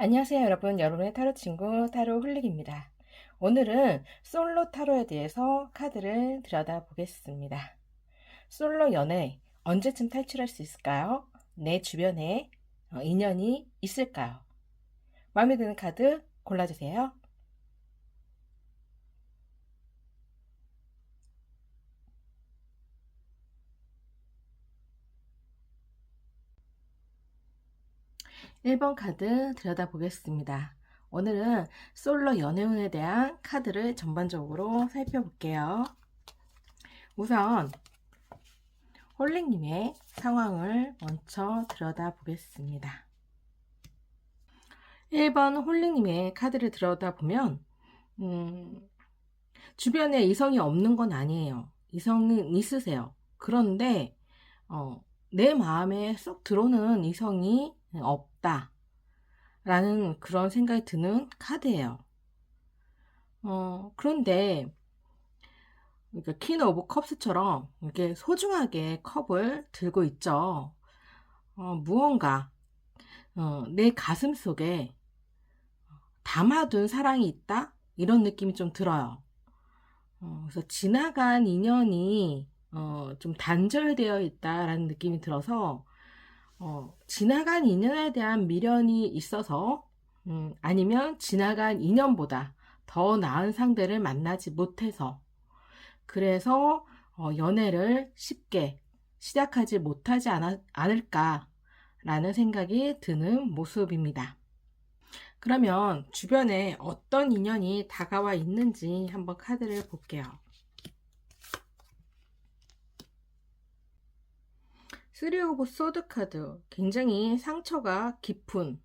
안녕하세요 여러분. 여러분의 타로 친구 타로 홀릭입니다. 오늘은 솔로 타로에 대해서 카드를 들여다보겠습니다. 솔로 연애 언제쯤 탈출할 수 있을까요? 내 주변에 인연이 있을까요? 마음에 드는 카드 골라주세요. 일 번 카드 들여다보겠습니다. 오늘은 솔로 연애운에 대한 카드를 전반적으로 살펴볼게요. 우선 홀릭님의 상황을 먼저 들여다보겠습니다. 1번 홀릭님의 카드를 들여다보면 주변에 이성이 없는 건 아니에요. 이성은 있으세요. 그런데 내 마음에 쏙 들어오는 이성이 없다 라는 그런 생각이 드는 카드예요. 그런데 퀸 오브 컵스처럼 이렇게 소중하게 컵을 들고 있죠. 무언가 내 가슴 속에 담아둔 사랑이 있다? 이런 느낌이 좀 들어요. 그래서 지나간 인연이 좀 단절되어 있다라는 느낌이 들어서 지나간 인연에 대한 미련이 있어서 아니면 지나간 인연보다 더 나은 상대를 만나지 못해서 그래서 연애를 쉽게 시작하지 못하지 않을까라는 생각이 드는 모습입니다. 그러면 주변에 어떤 인연이 다가와 있는지 한번 카드를 볼게요. 쓰리 오브 소드 카드, 굉장히 상처가 깊은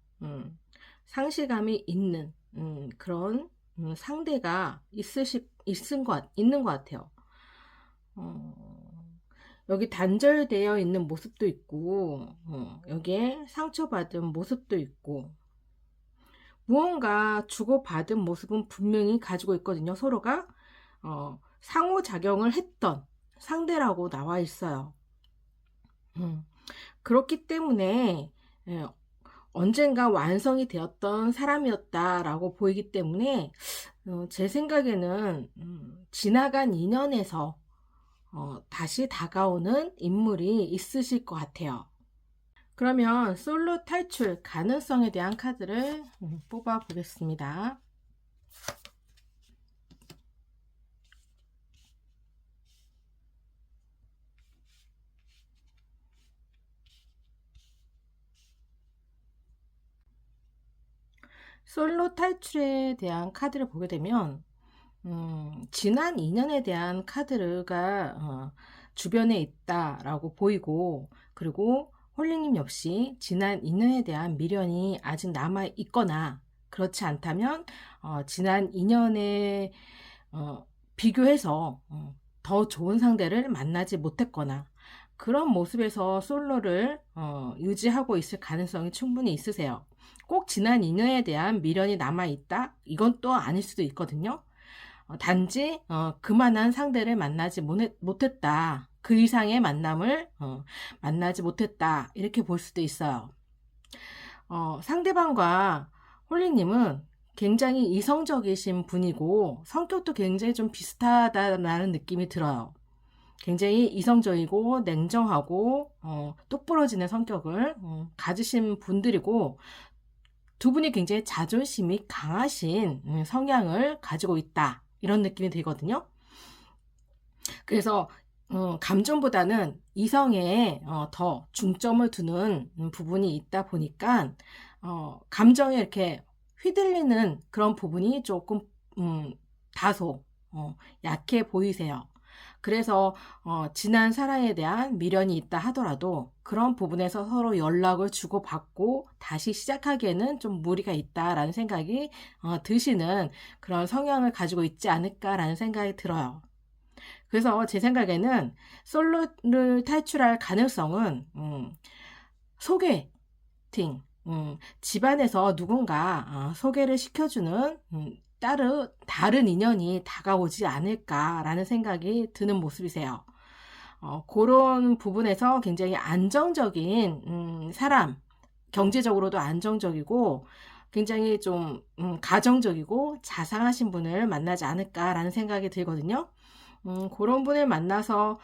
상실감이 있는 그런 상대가 있는 것 같아요. 여기 단절되어 있는 모습도 있고 여기에 상처받은 모습도 있고 무언가 주고받은 모습은 분명히 가지고 있거든요. 서로가 상호작용을 했던 상대라고 나와 있어요. 그렇기 때문에 언젠가 완성이 되었던 사람이었다라고 보이기 때문에 제 생각에는 지나간 인연에서 다시 다가오는 인물이 있으실 것 같아요. 그러면 솔로 탈출 가능성에 대한 카드를 뽑아 보겠습니다. 솔로 탈출에 대한 카드를 보게 되면 지난 인연에 대한 카드가 주변에 있다라고 보이고, 그리고 홀리님 역시 지난 인연에 대한 미련이 아직 남아 있거나 그렇지 않다면 지난 인연에 비교해서 더 좋은 상대를 만나지 못했거나 그런 모습에서 솔로를 유지하고 있을 가능성이 충분히 있으세요. 꼭 지난 인연에 대한 미련이 남아있다? 이건 또 아닐 수도 있거든요. 단지 그만한 상대를 만나지 못했다. 그 이상의 만남을 만나지 못했다. 이렇게 볼 수도 있어요. 상대방과 홀리님은 굉장히 이성적이신 분이고 성격도 굉장히 좀 비슷하다는 느낌이 들어요. 굉장히 이성적이고 냉정하고 똑부러지는 성격을 가지신 분들이고 두 분이 굉장히 자존심이 강하신 성향을 가지고 있다. 이런 느낌이 들거든요. 그래서 감정보다는 이성에 더 중점을 두는 부분이 있다 보니까 감정에 이렇게 휘둘리는 그런 부분이 조금 다소 약해 보이세요. 그래서 지난 사랑에 대한 미련이 있다 하더라도 그런 부분에서 서로 연락을 주고받고 다시 시작하기에는 좀 무리가 있다라는 생각이 드시는 그런 성향을 가지고 있지 않을까라는 생각이 들어요. 그래서 제 생각에는 솔로를 탈출할 가능성은 소개팅, 집안에서 누군가 소개를 시켜주는 다른 인연이 다가오지 않을까라는 생각이 드는 모습이세요. 그런 부분에서 굉장히 안정적인 사람, 경제적으로도 안정적이고 굉장히 좀 가정적이고 자상하신 분을 만나지 않을까라는 생각이 들거든요. 그런 분을 만나서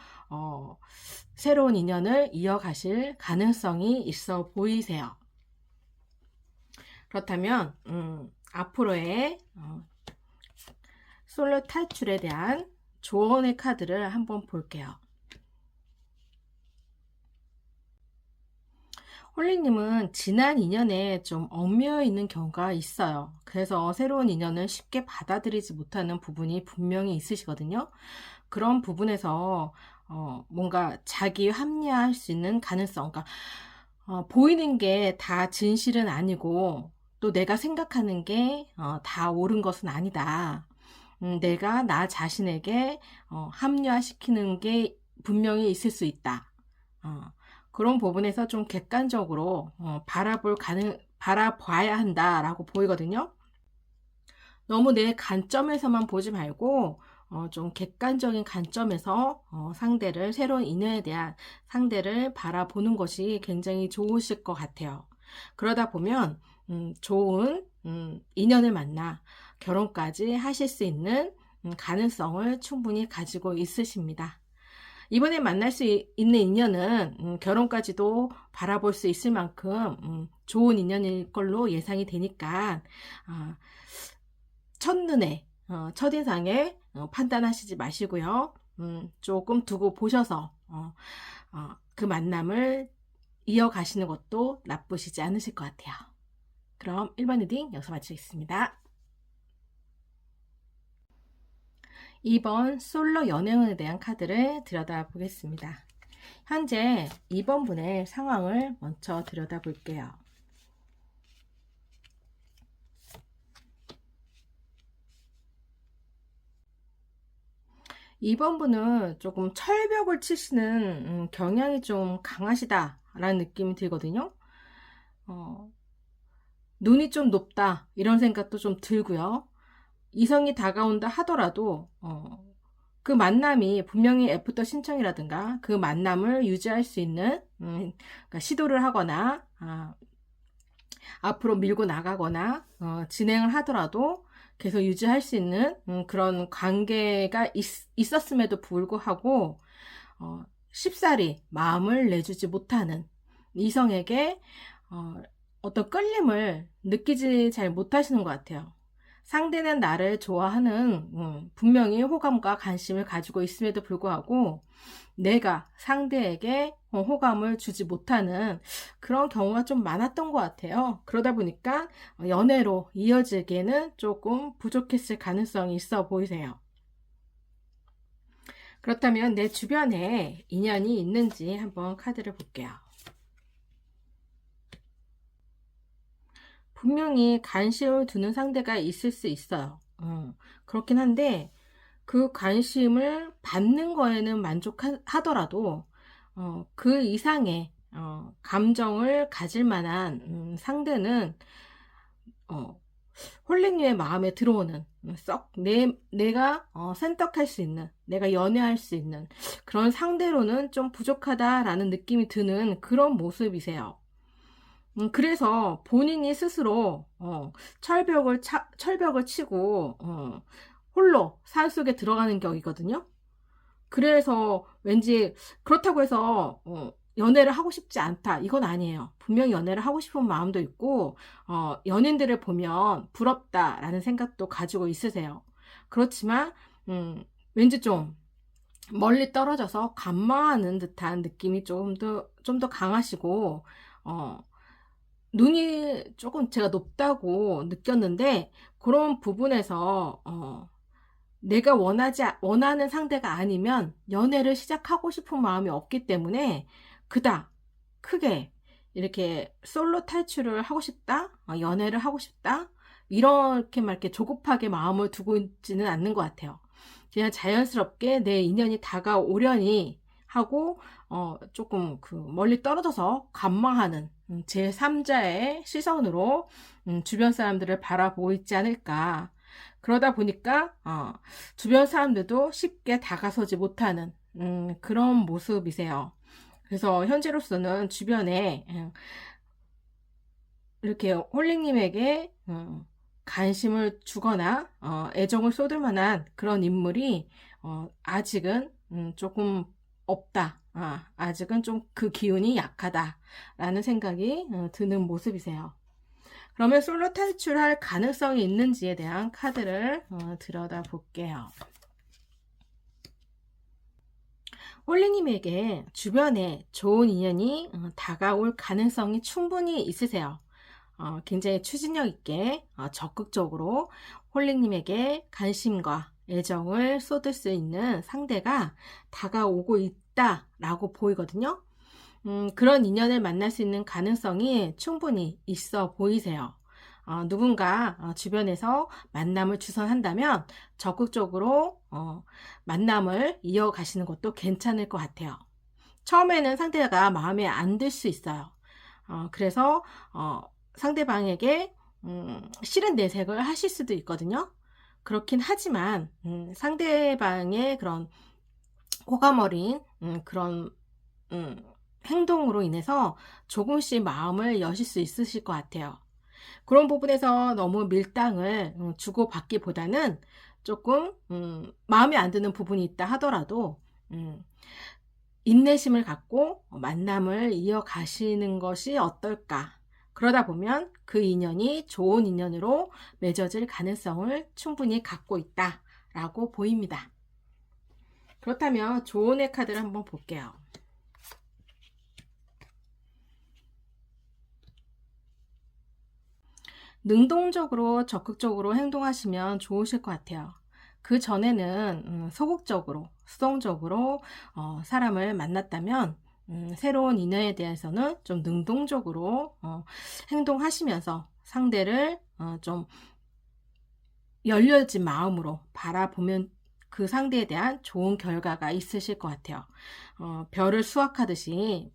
새로운 인연을 이어가실 가능성이 있어 보이세요. 그렇다면 앞으로의 솔로 탈출에 대한 조언의 카드를 한번 볼게요. 홀리님은 지난 인연에 좀 얽매여 있는 경우가 있어요. 그래서 새로운 인연을 쉽게 받아들이지 못하는 부분이 분명히 있으시거든요. 그런 부분에서 뭔가 자기 합리화할 수 있는 가능성, 그러니까 보이는 게 다 진실은 아니고 또 내가 생각하는 게 다 옳은 것은 아니다. 내가 나 자신에게 합리화시키는 게 분명히 있을 수 있다. 그런 부분에서 좀 객관적으로 바라봐야 한다라고 보이거든요. 너무 내 관점에서만 보지 말고 좀 객관적인 관점에서 새로운 인연에 대한 상대를 바라보는 것이 굉장히 좋으실 것 같아요. 그러다 보면 좋은 인연을 만나 결혼까지 하실 수 있는 가능성을 충분히 가지고 있으십니다. 이번에 만날 수 있는 인연은 결혼까지도 바라볼 수 있을 만큼 좋은 인연일 걸로 예상이 되니까 첫눈에 첫인상에 판단하시지 마시고요. 조금 두고 보셔서 그 만남을 이어가시는 것도 나쁘시지 않으실 것 같아요. 그럼 1번 리딩 여기서 마치겠습니다. 2번 솔로 연애운에 대한 카드를 들여다보겠습니다. 현재 2번 분의 상황을 먼저 들여다볼게요. 2번 분은 조금 철벽을 치시는 경향이 좀 강하시다라는 느낌이 들거든요. 눈이 좀 높다 이런 생각도 좀 들고요. 이성이 다가온다 하더라도 그 만남이 분명히 애프터 신청이라든가 그 만남을 유지할 수 있는 그러니까 시도를 하거나 앞으로 밀고 나가거나 진행을 하더라도 계속 유지할 수 있는 그런 관계가 있었음에도 불구하고 쉽사리 마음을 내주지 못하는 이성에게 어떤 끌림을 느끼지 잘 못하시는 것 같아요. 상대는 나를 좋아하는 분명히 호감과 관심을 가지고 있음에도 불구하고 내가 상대에게 호감을 주지 못하는 그런 경우가 좀 많았던 것 같아요. 그러다 보니까 연애로 이어지기에는 조금 부족했을 가능성이 있어 보이세요. 그렇다면 내 주변에 인연이 있는지 한번 카드를 볼게요. 분명히 관심을 두는 상대가 있을 수 있어요. 그렇긴 한데 그 관심을 받는 거에는 만족하더라도 그 이상의 감정을 가질 만한 상대는 홀릭님의 마음에 들어오는 썩 내가 센떡할 수 있는 내가 연애할 수 있는 그런 상대로는 좀 부족하다라는 느낌이 드는 그런 모습이세요. 그래서 본인이 스스로 철벽을 치고 홀로 산속에 들어가는 격이거든요. 그래서 왠지 그렇다고 해서 연애를 하고 싶지 않다 이건 아니에요. 분명히 연애를 하고 싶은 마음도 있고 연인들을 보면 부럽다라는 생각도 가지고 있으세요. 그렇지만 왠지 좀 멀리 떨어져서 관망하는 듯한 느낌이 좀 더 강하시고 눈이 조금 제가 높다고 느꼈는데 그런 부분에서 내가 원하는 상대가 아니면 연애를 시작하고 싶은 마음이 없기 때문에 그닥 크게 이렇게 솔로 탈출을 하고 싶다, 연애를 하고 싶다, 이렇게 막 이렇게 조급하게 마음을 두고 있지는 않는 것 같아요. 그냥 자연스럽게 내 인연이 다가오려니 하고 조금 그 멀리 떨어져서 관망하는 제3자의 시선으로 주변 사람들을 바라보고 있지 않을까. 그러다 보니까 주변 사람들도 쉽게 다가서지 못하는 그런 모습이세요. 그래서 현재로서는 주변에 이렇게 홀링님에게 관심을 주거나 애정을 쏟을 만한 그런 인물이 아직은 조금 없다. 아직은 좀 그 기운이 약하다라는 생각이 드는 모습이세요. 그러면 솔로 탈출할 가능성이 있는지에 대한 카드를 들여다 볼게요. 홀리님에게 주변에 좋은 인연이 다가올 가능성이 충분히 있으세요. 굉장히 추진력 있게 적극적으로 홀링님에게 관심과 애정을 쏟을 수 있는 상대가 다가오고 있다라고 보이거든요. 그런 인연을 만날 수 있는 가능성이 충분히 있어 보이세요. 누군가 주변에서 만남을 주선한다면 적극적으로 만남을 이어가시는 것도 괜찮을 것 같아요. 처음에는 상대가 마음에 안 들 수 있어요. 그래서 상대방에게 싫은 내색을 하실 수도 있거든요. 그렇긴 하지만 상대방의 그런 호감어린 그런 행동으로 인해서 조금씩 마음을 여실 수 있으실 것 같아요. 그런 부분에서 너무 밀당을 주고받기보다는 조금 마음에 안 드는 부분이 있다 하더라도 인내심을 갖고 만남을 이어가시는 것이 어떨까. 그러다 보면 그 인연이 좋은 인연으로 맺어질 가능성을 충분히 갖고 있다라고 보입니다. 그렇다면 조언의 카드를 한번 볼게요. 능동적으로 적극적으로 행동하시면 좋으실 것 같아요. 그 전에는 소극적으로 수동적으로 사람을 만났다면 새로운 인연에 대해서는 좀 능동적으로 행동하시면서 상대를 좀 열려진 마음으로 바라보면 그 상대에 대한 좋은 결과가 있으실 것 같아요. 별을 수확하듯이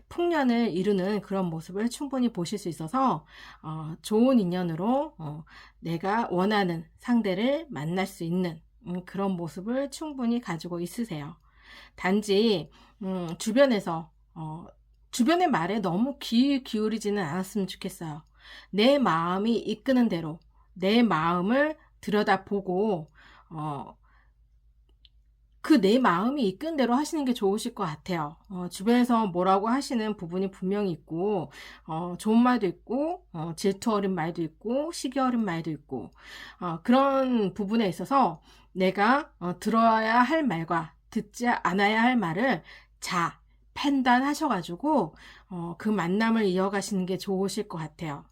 풍년을 이루는 그런 모습을 충분히 보실 수 있어서 좋은 인연으로 내가 원하는 상대를 만날 수 있는 그런 모습을 충분히 가지고 있으세요. 단지 주변에서 주변의 말에 너무 귀 기울이지는 않았으면 좋겠어요. 내 마음이 이끄는 대로 내 마음을 들여다보고 그 내 마음이 이끈 대로 하시는 게 좋으실 것 같아요. 주변에서 뭐라고 하시는 부분이 분명히 있고, 좋은 말도 있고, 질투 어린 말도 있고, 시기 어린 말도 있고, 그런 부분에 있어서 내가 들어야 할 말과 듣지 않아야 할 말을 잘 판단하셔가지고, 그 만남을 이어가시는 게 좋으실 것 같아요.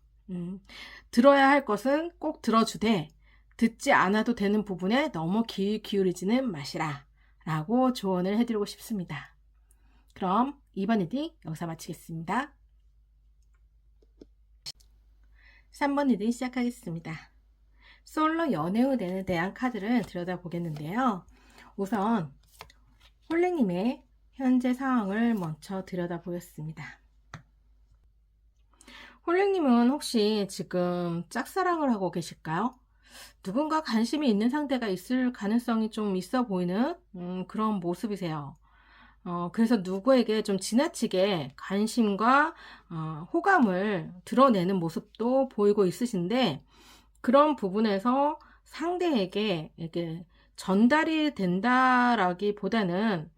들어야 할 것은 꼭 들어주되, 듣지 않아도 되는 부분에 너무 귀 기울이지는 마시라. 라고 조언을 해드리고 싶습니다. 그럼 이번 리딩 여기서 마치겠습니다. 3번 리딩 시작하겠습니다. 솔로 연애운에 대한 카드를 들여다보겠는데요. 우선 홀링님의 현재 상황을 먼저 들여다보겠습니다. 홀링님은 혹시 지금 짝사랑을 하고 계실까요? 누군가 관심이 있는 상대가 있을 가능성이 좀 있어 보이는 그런 모습이세요. 그래서 누구에게 좀 지나치게 관심과 호감을 드러내는 모습도 보이고 있으신데 그런 부분에서 상대에게 이렇게 전달이 된다라기보다는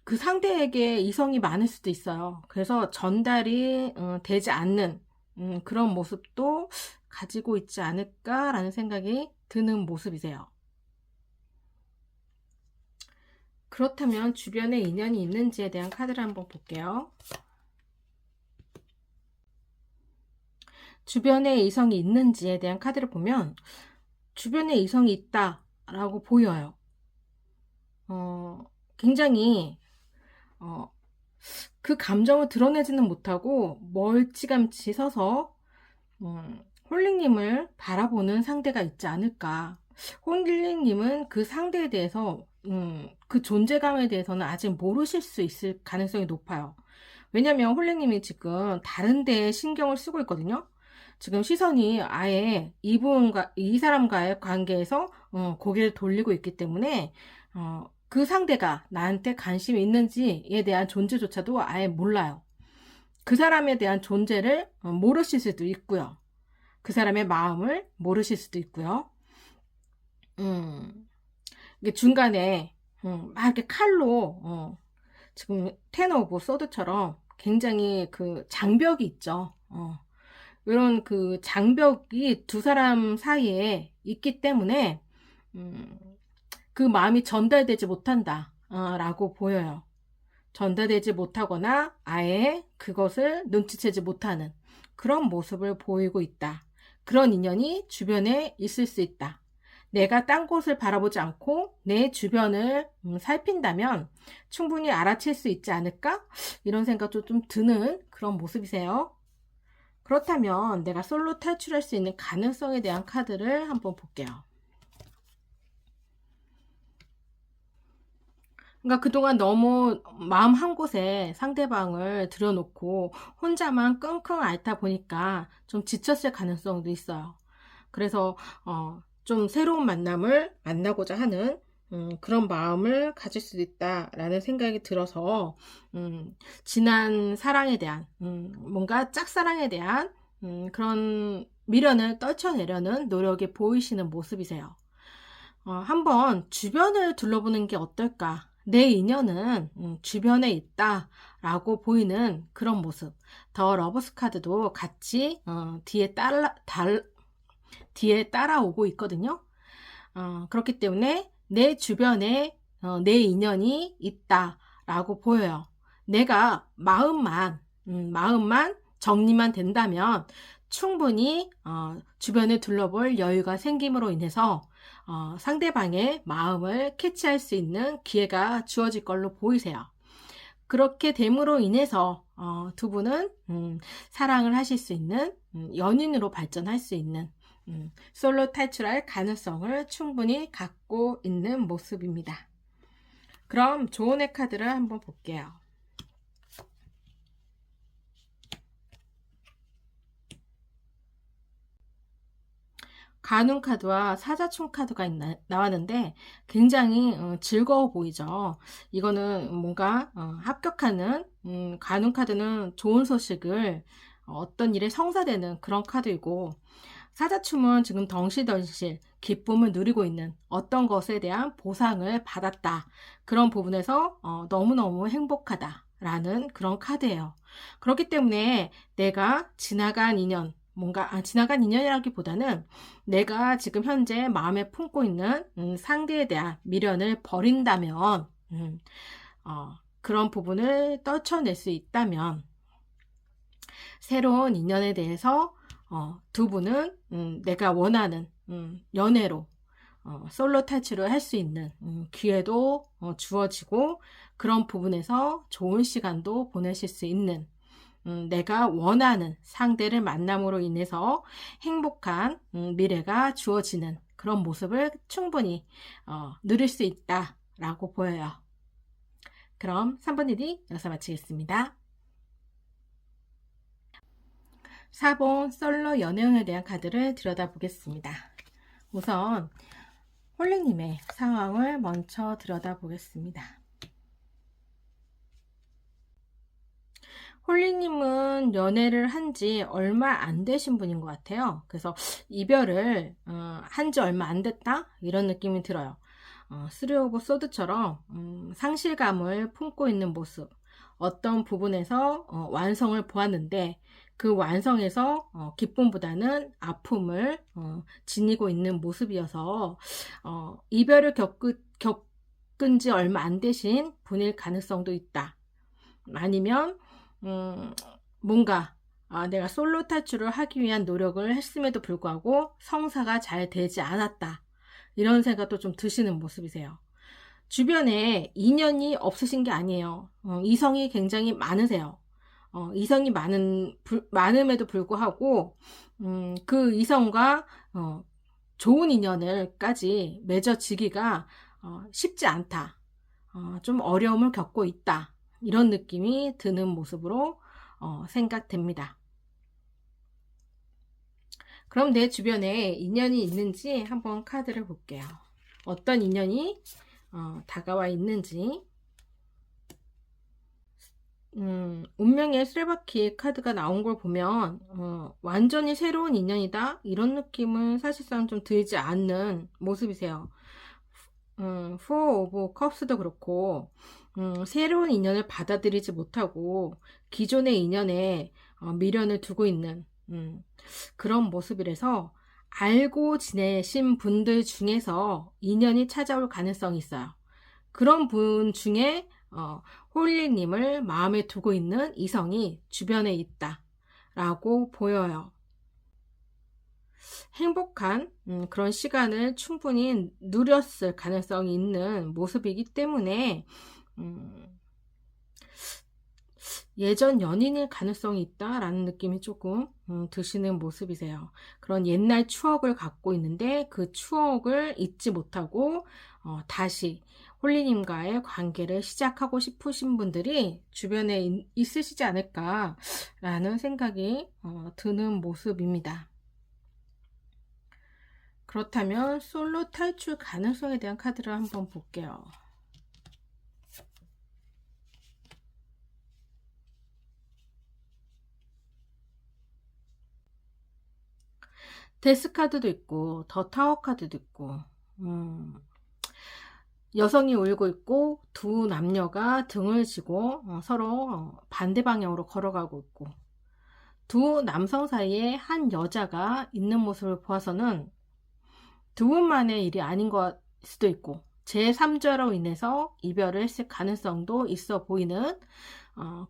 그 상대에게 이성이 많을 수도 있어요. 그래서 전달이 되지 않는 그런 모습도 가지고 있지 않을까라는 생각이 드는 모습이세요. 그렇다면 주변에 인연이 있는지에 대한 카드를 한번 볼게요. 주변에 이성이 있는지에 대한 카드를 보면 주변에 이성이 있다라고 보여요. 굉장히 그 감정을 드러내지는 못하고 멀찌감치 서서 홀링님을 바라보는 상대가 있지 않을까. 홀링님은 그 상대에 대해서 그 존재감에 대해서는 아직 모르실 수 있을 가능성이 높아요. 왜냐면 홀링님이 지금 다른 데에 신경을 쓰고 있거든요. 지금 시선이 아예 이 사람과의 관계에서 고개를 돌리고 있기 때문에 그 상대가 나한테 관심이 있는지에 대한 존재조차도 아예 몰라요. 그 사람에 대한 존재를 모르실 수도 있고요. 그 사람의 마음을 모르실 수도 있고요. 이게 중간에 막 이렇게 칼로 지금 텐 오브 소드처럼 굉장히 그 장벽이 있죠. 이런 그 장벽이 두 사람 사이에 있기 때문에 음, 그 마음이 전달되지 못한다 라고 보여요. 전달되지 못하거나 아예 그것을 눈치채지 못하는 그런 모습을 보이고 있다. 그런 인연이 주변에 있을 수 있다. 내가 딴 곳을 바라보지 않고 내 주변을 살핀다면 충분히 알아챌 수 있지 않을까? 이런 생각도 좀 드는 그런 모습이세요. 그렇다면 내가 솔로 탈출할 수 있는 가능성에 대한 카드를 한번 볼게요. 그러니까 그동안 너무 마음 한 곳에 상대방을 들여놓고 혼자만 끙끙 앓다 보니까 좀 지쳤을 가능성도 있어요. 그래서 좀 새로운 만남을 만나고자 하는 그런 마음을 가질 수도 있다라는 생각이 들어서 지난 사랑에 대한 뭔가 짝사랑에 대한 그런 미련을 떨쳐내려는 노력이 보이시는 모습이세요. 한번 주변을 둘러보는 게 어떨까? 내 인연은 주변에 있다 라고 보이는 그런 모습. 더 러버스 카드도 같이 뒤에 따라오고 있거든요. 그렇기 때문에 내 주변에 내 인연이 있다 라고 보여요. 내가 마음만 정리만 된다면 충분히 주변을 둘러볼 여유가 생김으로 인해서 상대방의 마음을 캐치할 수 있는 기회가 주어질 걸로 보이세요. 그렇게 됨으로 인해서 두 분은 사랑을 하실 수 있는 연인으로 발전할 수 있는 솔로 탈출할 가능성을 충분히 갖고 있는 모습입니다. 그럼 조언의 카드를 한번 볼게요. 간운 카드와 사자충 카드가 나왔는데 굉장히 즐거워 보이죠. 이거는 뭔가 합격하는 간운 카드는 좋은 소식을 어떤 일에 성사되는 그런 카드이고, 사자춤은 지금 덩실덩실 기쁨을 누리고 있는 어떤 것에 대한 보상을 받았다. 그런 부분에서 너무너무 행복하다라는 그런 카드예요. 그렇기 때문에 내가 지나간 인연, 지나간 인연이라기보다는 내가 지금 현재 마음에 품고 있는 상대에 대한 미련을 버린다면, 그런 부분을 떨쳐낼 수 있다면 새로운 인연에 대해서 두 분은 내가 원하는 연애로 솔로 탈출을 할 수 있는 기회도 주어지고, 그런 부분에서 좋은 시간도 보내실 수 있는 내가 원하는 상대를 만남으로 인해서 행복한 미래가 주어지는 그런 모습을 충분히 누릴 수 있다라고 보여요. 그럼 3번 리딩 여기서 마치겠습니다. 4번 솔로 연애운에 대한 카드를 들여다보겠습니다. 우선 홀리님의 상황을 먼저 들여다보겠습니다. 홀리님은 연애를 한 지 얼마 안 되신 분인 것 같아요. 그래서 이별을 한 지 얼마 안 됐다? 이런 느낌이 들어요. 쓰리 오브 소드처럼 상실감을 품고 있는 모습, 어떤 부분에서 완성을 보았는데 그 완성에서 기쁨보다는 아픔을 지니고 있는 모습이어서 이별을 겪은 지 얼마 안 되신 분일 가능성도 있다. 아니면 뭔가 내가 솔로 탈출을 하기 위한 노력을 했음에도 불구하고 성사가 잘 되지 않았다. 이런 생각도 좀 드시는 모습이세요. 주변에 인연이 없으신 게 아니에요. 이성이 굉장히 많으세요. 이성이 많음에도 불구하고 그 이성과 좋은 인연을까지 맺어지기가 쉽지 않다. 좀 어려움을 겪고 있다. 이런 느낌이 드는 모습으로 생각됩니다. 그럼 내 주변에 인연이 있는지 한번 카드를 볼게요. 어떤 인연이 다가와 있는지. 운명의 쓰레바키 카드가 나온 걸 보면 완전히 새로운 인연이다 이런 느낌은 사실상 좀 들지 않는 모습이세요. Four of Cups도 그렇고 새로운 인연을 받아들이지 못하고 기존의 인연에 미련을 두고 있는 그런 모습이라서 알고 지내신 분들 중에서 인연이 찾아올 가능성이 있어요. 그런 분 중에 홀리님을 마음에 두고 있는 이성이 주변에 있다 라고 보여요. 행복한 그런 시간을 충분히 누렸을 가능성이 있는 모습이기 때문에 예전 연인일 가능성이 있다라는 느낌이 조금 드시는 모습이세요. 그런 옛날 추억을 갖고 있는데 그 추억을 잊지 못하고 다시 홀리님과의 관계를 시작하고 싶으신 분들이 주변에 있으시지 않을까라는 생각이 드는 모습입니다. 그렇다면 솔로 탈출 가능성에 대한 카드를 한번 볼게요. 데스 카드도 있고 더 타워 카드도 있고 여성이 울고 있고 두 남녀가 등을 지고 서로 반대 방향으로 걸어가고 있고 두 남성 사이에 한 여자가 있는 모습을 보아서는 두 분만의 일이 아닌 것 수도 있고 제3자로 인해서 이별을 했을 가능성도 있어 보이는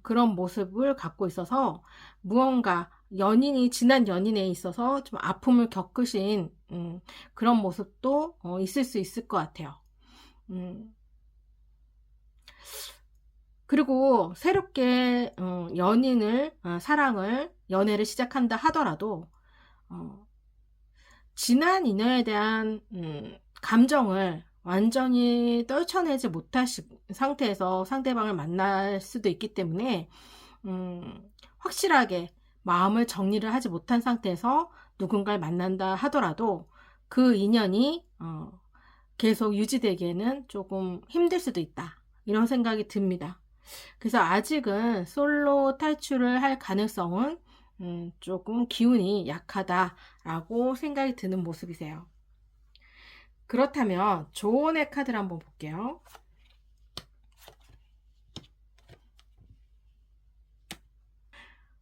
그런 모습을 갖고 있어서 무언가 지난 연인에 있어서 좀 아픔을 겪으신 그런 모습도 있을 수 있을 것 같아요. 그리고 새롭게 연애를 시작한다 하더라도 지난 인연에 대한 감정을 완전히 떨쳐내지 못하신 상태에서 상대방을 만날 수도 있기 때문에 확실하게 마음을 정리를 하지 못한 상태에서 누군가를 만난다 하더라도 그 인연이 계속 유지되기에는 조금 힘들 수도 있다 이런 생각이 듭니다. 그래서 아직은 솔로 탈출을 할 가능성은 조금 기운이 약하다라고 생각이 드는 모습이세요. 그렇다면 조언의 카드를 한번 볼게요.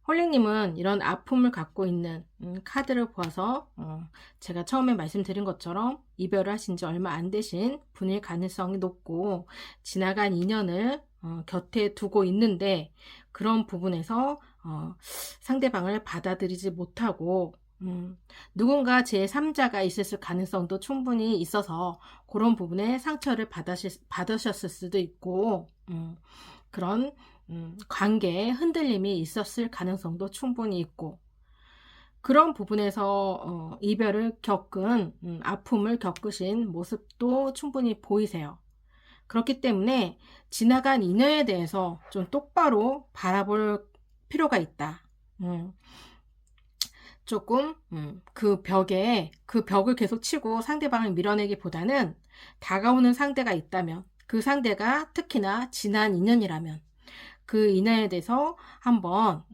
홀링님은 이런 아픔을 갖고 있는 카드를 보아서 제가 처음에 말씀드린 것처럼 이별을 하신 지 얼마 안 되신 분일 가능성이 높고 지나간 인연을 곁에 두고 있는데 그런 부분에서 상대방을 받아들이지 못하고 누군가 제3자가 있었을 가능성도 충분히 있어서 그런 부분에 상처를 받으셨을 수도 있고 그런 관계에 흔들림이 있었을 가능성도 충분히 있고 그런 부분에서 이별을 겪은 아픔을 겪으신 모습도 충분히 보이세요. 그렇기 때문에 지나간 인연에 대해서 좀 똑바로 바라볼 필요가 있다. 조금 그 벽을 계속 치고 상대방을 밀어내기보다는 다가오는 상대가 있다면 그 상대가 특히나 지난 인연이라면 그 인연에 대해서 한번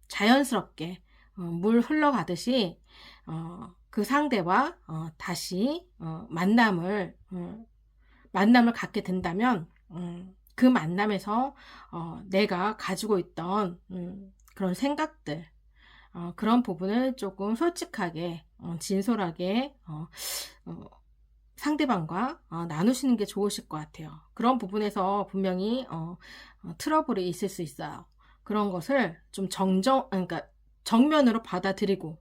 자연스럽게 물 흘러가듯이 그 상대와 다시 만남을 갖게 된다면 그 만남에서 내가 가지고 있던 그런 생각들 그런 부분을 조금 솔직하게 진솔하게 상대방과 나누시는 게 좋으실 것 같아요. 그런 부분에서 분명히 트러블이 있을 수 있어요. 그런 것을 좀 그러니까 정면으로 받아들이고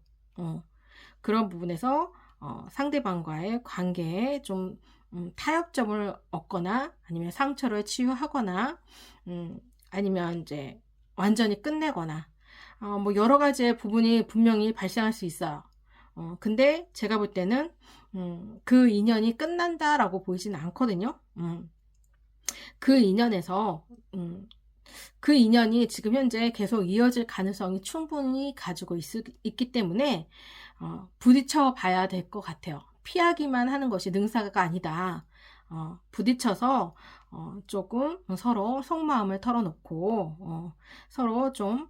그런 부분에서 상대방과의 관계에 좀 타협점을 얻거나 아니면 상처를 치유하거나 아니면 이제 완전히 끝내거나 뭐 여러 가지의 부분이 분명히 발생할 수 있어요. 근데 제가 볼 때는 그 인연이 끝난다라고 보이진 않거든요. 그 인연에서 그 인연이 지금 현재 계속 이어질 가능성이 충분히 가지고 있기 때문에 부딪혀 봐야 될 것 같아요. 피하기만 하는 것이 능사가 아니다. 부딪혀서 조금 서로 속마음을 털어놓고 서로 좀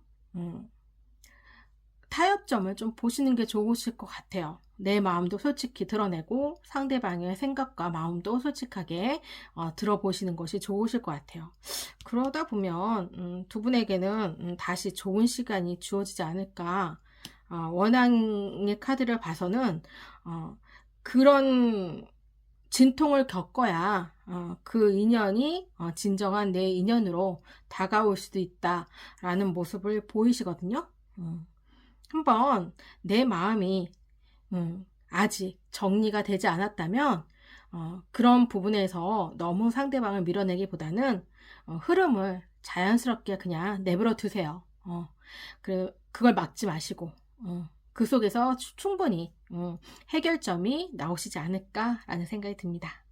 타협점을 좀 보시는 게 좋으실 것 같아요. 내 마음도 솔직히 드러내고 상대방의 생각과 마음도 솔직하게 들어보시는 것이 좋으실 것 같아요. 그러다 보면 두 분에게는 다시 좋은 시간이 주어지지 않을까. 원앙의 카드를 봐서는 그런 진통을 겪어야 그 인연이 진정한 내 인연으로 다가올 수도 있다라는 모습을 보이시거든요. 한번 내 마음이 아직 정리가 되지 않았다면 그런 부분에서 너무 상대방을 밀어내기보다는 흐름을 자연스럽게 그냥 내버려 두세요. 그걸 막지 마시고 그 속에서 충분히 해결점이 나오시지 않을까라는 생각이 듭니다.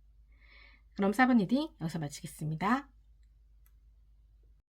그럼 4번 리딩 여기서 마치겠습니다.